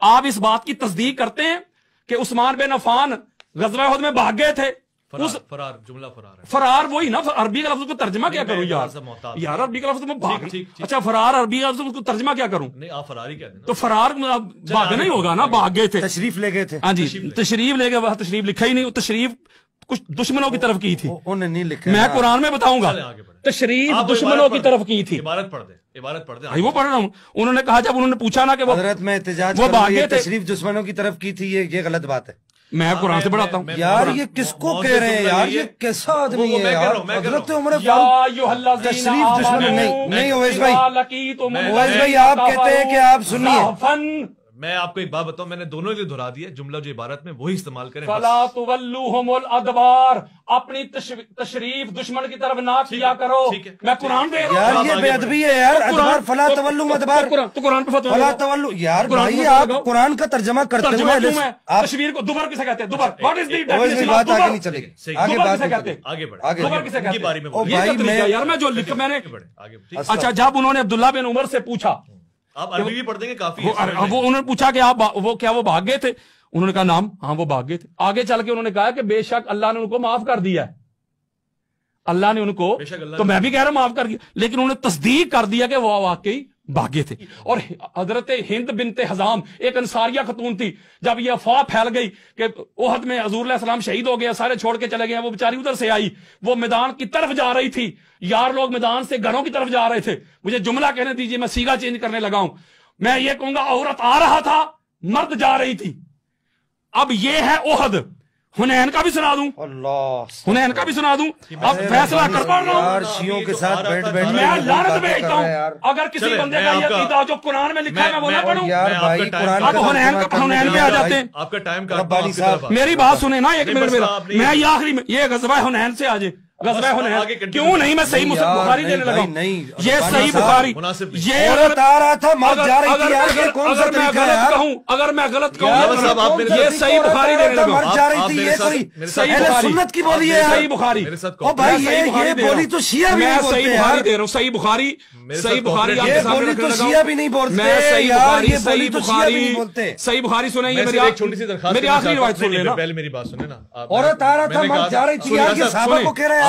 आप इस बात की तस्दीक करते हैं कि उस्मान बिन अफान ग़ज़वा उहद में भाग गए थे? फरार जुमला फरार है। फरार वही ना, अरबी का लफ्ज को तर्जमा क्या करूं यार अरबी का लफ्ज में भाग। अच्छा फरार अरबी का लफ्ज को तर्जमा क्या करूं? नहीं आप फरारी कहते हैं तो फरार भागना ही होगा ना, भाग गए थे, तशरीफ ले गए थे। हाँ जी तशरीफ ले गए, वह तशरीफ लिखा ही नहीं, तशरीफ कुछ दुश्मनों की तरफ की थी, उन्हें नहीं लिखा, मैं कुरान में बताऊंगा। तशरीफ दुश्मनों की तरफ की थी। इबारत पढ़ दे, इबारत पढ़ दे। वो पढ़ रहा हूँ। उन्होंने कहा, जब उन्होंने पूछा ना कि वो हजरत में एहतजाज वो भाग गए थे, तशरीफ दुश्मनों की तरफ की थी, ये गलत बात है। मैं कुरान से पढ़ाता हूँ यार। ये किसको कह रहे हैं यार? ये कैसा आदमी है यार? हजरत उमर तशरीफ दुश्मन नहीं ओवैस भाई, ओवैस भाई आप कहते हैं कि आप सुनिए, मैं आपको एक बात बताऊं, मैंने दोनों के लिए दोहरा दिया जुमला जो इबारत में वही इस्तेमाल करें। फला तुवल्लुहुमुल अदबार, अपनी तशरीफ दुश्मन की तरफ ना किया करो। मैं कुरान दे रहा हूं यार, ये बेअदबी है यार। अदबार फला तवल्लु अदबार, तो कुरान पे फतवा फला तवल्लु यार भाई, आप कुरान का तर्जमा करते हुए तशवीर को दुबर किसे कहते हैं? दुबर, व्हाट इज द डेफिनेशन? बात आगे नहीं चलेगी, आगे बात कहते हैं, आगे बढ़े, दुबर किसे कहते हैं? बारे में यार मैं जो लिख मैंने, अच्छा जब उन्होंने अब्दुल्ला बिन उमर से पूछा, आप अरबी भी पढ़ देंगे काफी, वो उन्होंने पूछा कि आप वो भाग गए थे? उन्होंने कहा नाम, हाँ वो भाग गए थे। आगे चल के उन्होंने कहा कि बेशक अल्लाह ने उनको माफ कर दिया है, अल्लाह ने उनको, तो मैं भी कह रहा हूं माफ कर दिया, लेकिन उन्होंने तस्दीक कर दिया कि वो वाकई भागे थे। और हजरत हिंद बिनते हजाम एक अंसारिया खतून थी, जब ये अफवाह फैल गई कि ओहद में हजूर अलैहि सलाम शहीद हो गया, सारे छोड़ के चले गए, वो बेचारी उधर से आई, वो मैदान की तरफ जा रही थी, यार लोग मैदान से घरों की तरफ जा रहे थे। मुझे जुमला कहने दीजिए, मैं सीगा चेंज करने लगा हूं। मैं ये कहूंगा औरत आ रहा था, मर्द जा रही थी। अब ये है ओहद। हुनैन का भी सुना दूं, हुनैन का भी सुना दूं। अब फैसला कर पा रहा हूं, शियों के साथ बैठ मैं लानत भेजता हूं अगर किसी बंदे का ये अकीदा जो कुरान में लिखा है मैं वो ना पढ़ूं यार भाई। कुरान अब हुनैन पे आ जाते हैं। आपका टाइम का मेरी बात सुने ना एक मिनट, मेरा मैं ये आखिरी में ये ग़ज़वा हुनैन से आज ग़ज़वा हुनैन क्यों नहीं, मैं सही मुस्लिम बुखारी देने लगा। ये सही बुखारी, ये औरत आ रहा था, मर्द जा रही थी यार, ये कौन सा तरीका है यार? अगर मैं गलत कहूं, ये सही बुखारी देने लगा। मर्द जा रही थी, ये कोई सुन्नत की बोली है? सही बुखारी, ओ भाई ये बोली तो शिया भी नहीं बोलते यार। बुखारी दे रहा हूं, सही बुखारी, सही बुखारी आपके सामने तो शिया भी नहीं बोलते। मैं सही बुखारी, सही बुखारी, सही बुखारी सुनाइए। मेरी एक छोटी सी दरखास्त, मेरी आखिरी रिवायत सुन लेना, पहले मेरी बात सुने ना। औरत आ रहा था, मर्द जा रही थी यार, ये साहबा को कह रहा है।